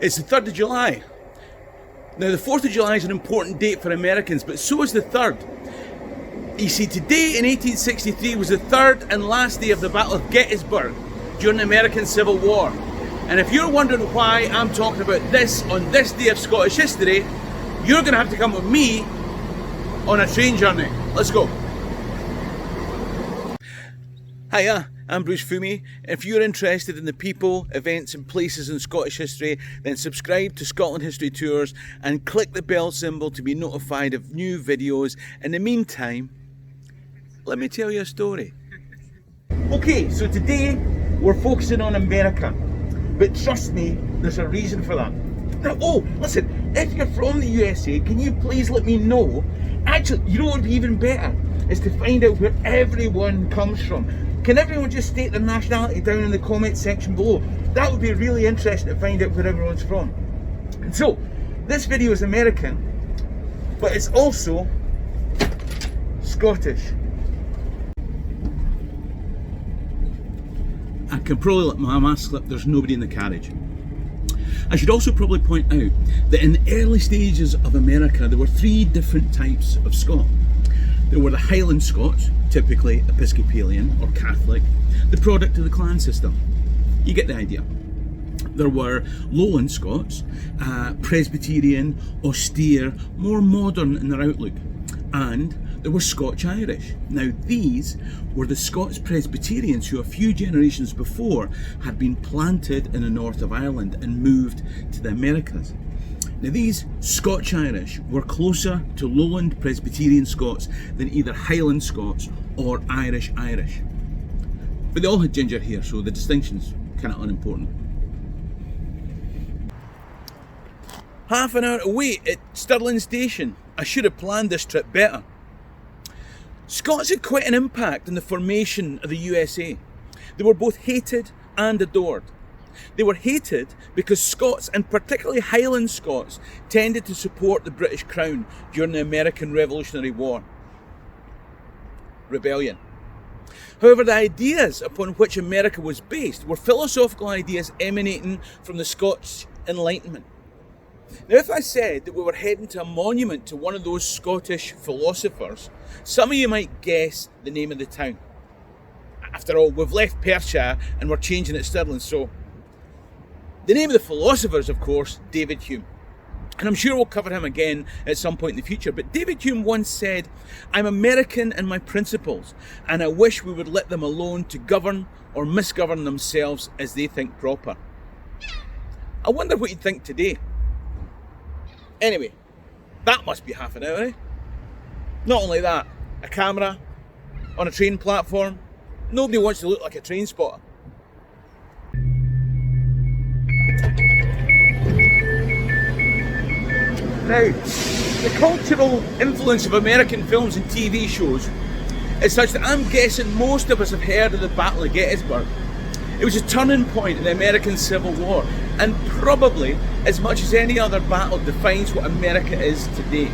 It's the 3rd of July. Now, the 4th of July is an important date for Americans, but so is the 3rd. You see, today in 1863 was the 3rd and last day of the Battle of Gettysburg during the American Civil War. And if you're wondering why I'm talking about this on this day of Scottish history, you're going to have to come with me on a train journey. Let's go. Hiya, I'm Bruce Fummey. If you're interested in the people, events and places in Scottish history, then subscribe to Scotland History Tours and click the bell symbol to be notified of new videos. In the meantime, let me tell you a story. Okay, so today we're focusing on America, but trust me, there's a reason for that. Now, listen, if you're from the USA, can you please let me know? Actually, you know what would be even better is to find out where everyone comes from. Can everyone just state their nationality down in the comment section below? That would be really interesting to find out where everyone's from. And so, this video is American, but it's also Scottish. I can probably let my mask slip, there's nobody in the carriage. I should also probably point out that in the early stages of America, there were 3 different types of Scot. There were the Highland Scots, typically Episcopalian or Catholic, the product of the clan system. You get the idea. There were Lowland Scots, Presbyterian, austere, more modern in their outlook. And there were Scotch-Irish. Now these were the Scots Presbyterians who a few generations before had been planted in the north of Ireland and moved to the Americas. Now these Scotch-Irish were closer to Lowland Presbyterian Scots than either Highland Scots or Irish-Irish. But they all had ginger hair, so the distinction's kind of unimportant. Half an hour to wait at Stirling Station. I should have planned this trip better. Scots had quite an impact on the formation of the USA. They were both hated and adored. They were hated because Scots, and particularly Highland Scots, tended to support the British Crown during the American Revolutionary War. Rebellion. However, the ideas upon which America was based were philosophical ideas emanating from the Scotch Enlightenment. Now, if I said that we were heading to a monument to one of those Scottish philosophers, some of you might guess the name of the town. After all, we've left Perthshire and we're changing at Stirling, so... The name of the philosopher is, of course, David Hume. And I'm sure we'll cover him again at some point in the future. But David Hume once said, "I'm American in my principles, and I wish we would let them alone to govern or misgovern themselves as they think proper." I wonder what you'd think today. Anyway, that must be half an hour, eh? Not only that, a camera on a train platform. Nobody wants to look like a train spotter. Now, the cultural influence of American films and TV shows is such that I'm guessing most of us have heard of the Battle of Gettysburg. It was a turning point in the American Civil War, and probably, as much as any other battle, defines what America is today.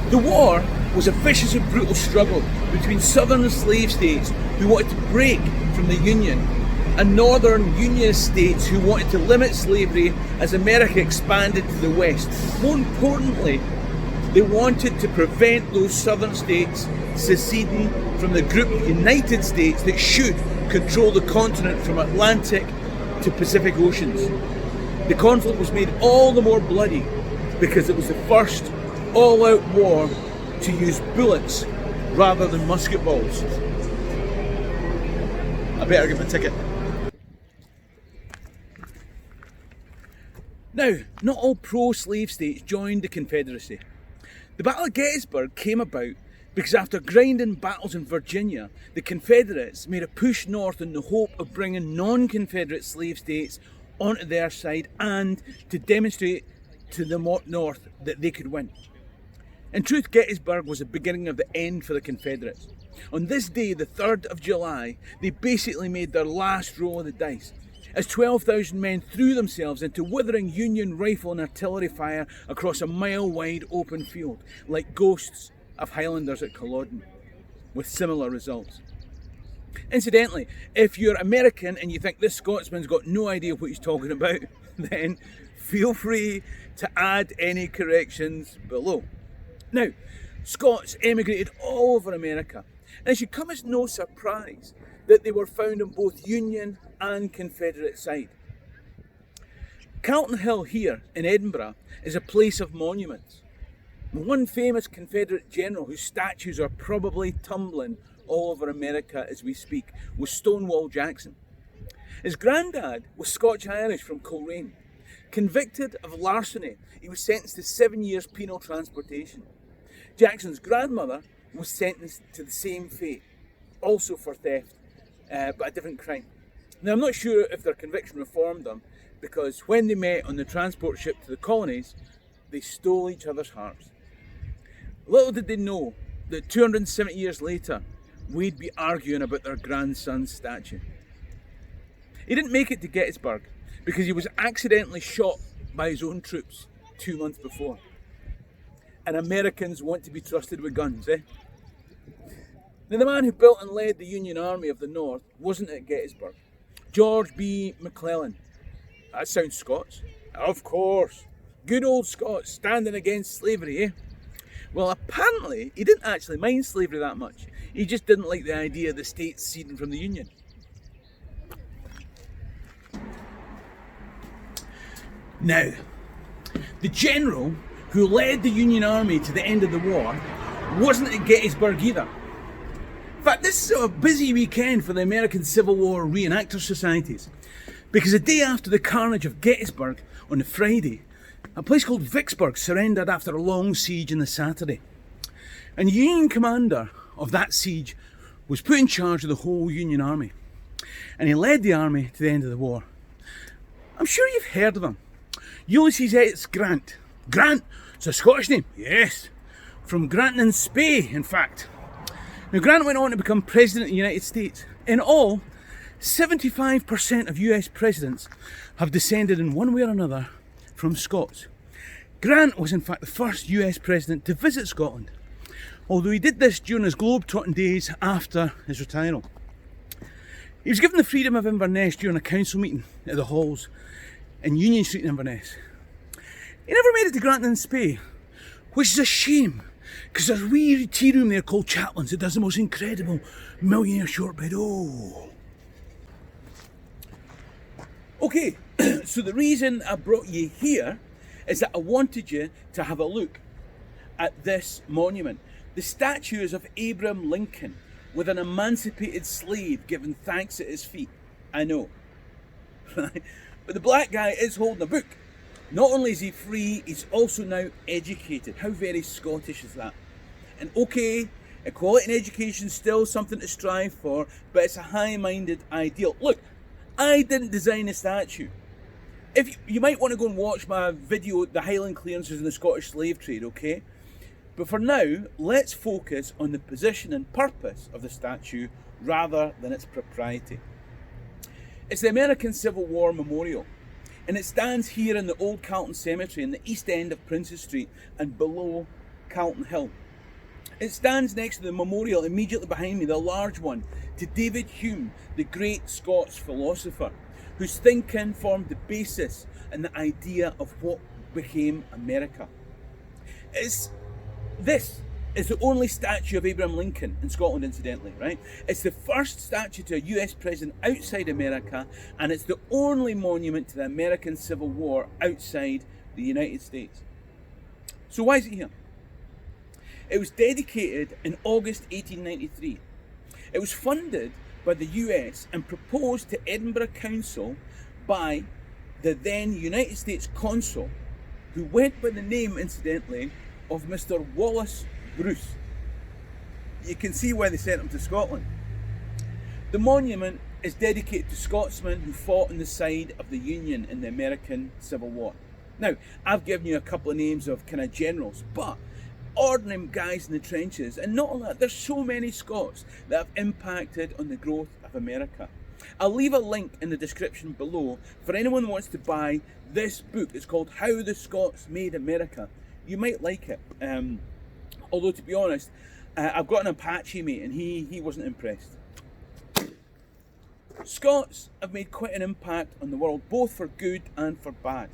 The war was a vicious and brutal struggle between southern slave states who wanted to break from the Union and northern Unionist states who wanted to limit slavery as America expanded to the west. More importantly, they wanted to prevent those southern states seceding from the group of United States that should control the continent from Atlantic to Pacific Oceans. The conflict was made all the more bloody because it was the first all-out war to use bullets rather than musket balls. I better get my ticket. Now, not all pro-slave states joined the Confederacy. The Battle of Gettysburg came about because after grinding battles in Virginia, the Confederates made a push north in the hope of bringing non-Confederate slave states onto their side and to demonstrate to the north that they could win. In truth, Gettysburg was the beginning of the end for the Confederates. On this day, the 3rd of July, they basically made their last roll of the dice, as 12,000 men threw themselves into withering Union rifle and artillery fire across a mile-wide open field, like ghosts of Highlanders at Culloden, with similar results. Incidentally, if you're American and you think this Scotsman's got no idea what he's talking about, then feel free to add any corrections below. Now, Scots emigrated all over America, and it should come as no surprise that they were found on both Union and Confederate side. Calton Hill here in Edinburgh is a place of monuments. One famous Confederate general whose statues are probably tumbling all over America as we speak was Stonewall Jackson. His granddad was Scotch-Irish from Coleraine. Convicted of larceny, he was sentenced to 7 years penal transportation. Jackson's grandmother was sentenced to the same fate, also for theft, but a different crime. Now, I'm not sure if their conviction reformed them, because when they met on the transport ship to the colonies, they stole each other's hearts. Little did they know that 270 years later, we'd be arguing about their grandson's statue. He didn't make it to Gettysburg because he was accidentally shot by his own troops 2 months before. And Americans want to be trusted with guns, eh? Now, the man who built and led the Union Army of the North wasn't at Gettysburg. George B. McClellan. That sounds Scots. Of course. Good old Scots standing against slavery, eh? Well, apparently, he didn't actually mind slavery that much. He just didn't like the idea of the states seceding from the Union. Now, the general who led the Union Army to the end of the war wasn't at Gettysburg either. In fact, this is a busy weekend for the American Civil War reenactor societies, because the day after the carnage of Gettysburg, on the Friday, a place called Vicksburg surrendered after a long siege on the Saturday. And the Union commander of that siege was put in charge of the whole Union Army. And he led the army to the end of the war. I'm sure you've heard of him. Ulysses S. Grant. Grant? It's a Scottish name? Yes. From Granton-in-Spey, in fact. Now, Grant went on to become President of the United States. In all, 75% of US presidents have descended in one way or another from Scots. Grant was in fact the first US president to visit Scotland, although he did this during his globe-trotting days after his retirement. He was given the freedom of Inverness during a council meeting at the halls in Union Street in Inverness. He never made it to Granton-in-Spey, which is a shame, because there's a wee tea room there called Chaplin's that does the most incredible millionaire shortbread. Oh! Okay, so the reason I brought you here is that I wanted you to have a look at this monument. The statue is of Abraham Lincoln with an emancipated slave giving thanks at his feet. I know, right? But the black guy is holding a book. Not only is he free, he's also now educated. How very Scottish is that? And okay, equality in education is still something to strive for, but it's a high-minded ideal. Look, I didn't design a statue. If you might want to go and watch my video, The Highland Clearances in the Scottish Slave Trade, okay? But for now, let's focus on the position and purpose of the statue rather than its propriety. It's the American Civil War Memorial, and it stands here in the Old Calton Cemetery in the east end of Princes Street and below Calton Hill. It stands next to the memorial immediately behind me, the large one, to David Hume, the great Scots philosopher, whose thinking formed the basis and the idea of what became America. This is the only statue of Abraham Lincoln in Scotland, incidentally, right? It's the first statue to a US president outside America, and it's the only monument to the American Civil War outside the United States. So why is it here? It was dedicated in August 1893. It was funded by the US and proposed to Edinburgh Council by the then United States Consul, who went by the name, incidentally, of Mr. Wallace Bruce. You can see why they sent him to Scotland. The monument is dedicated to Scotsmen who fought on the side of the Union in the American Civil War. Now, I've given you a couple of names of kind of generals, but ordinary guys in the trenches, and not only that, there's so many Scots that have impacted on the growth of America. I'll leave a link in the description below for anyone who wants to buy this book. It's called How the Scots Made America. You might like it, although to be honest, I've got an Apache mate and he wasn't impressed. Scots have made quite an impact on the world, both for good and for bad.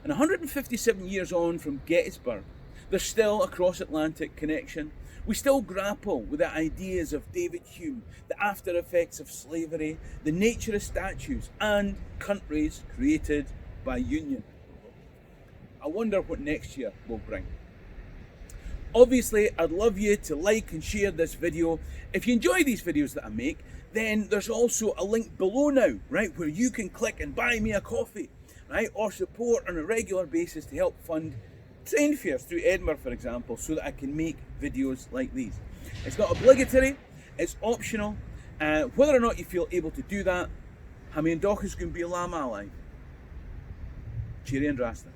And 157 years on from Gettysburg, there's still a cross-Atlantic connection. We still grapple with the ideas of David Hume, the after effects of slavery, the nature of statues, and countries created by union. I wonder what next year will bring. Obviously, I'd love you to like and share this video. If you enjoy these videos that I make, then there's also a link below now, right, where you can click and buy me a coffee, right, or support on a regular basis to help fund train fares through Edinburgh, for example, so that I can make videos like these. It's not obligatory, it's optional. Whether or not you feel able to do that, Hammy and Dochas can be Lam Ally. Cheery and Rasta.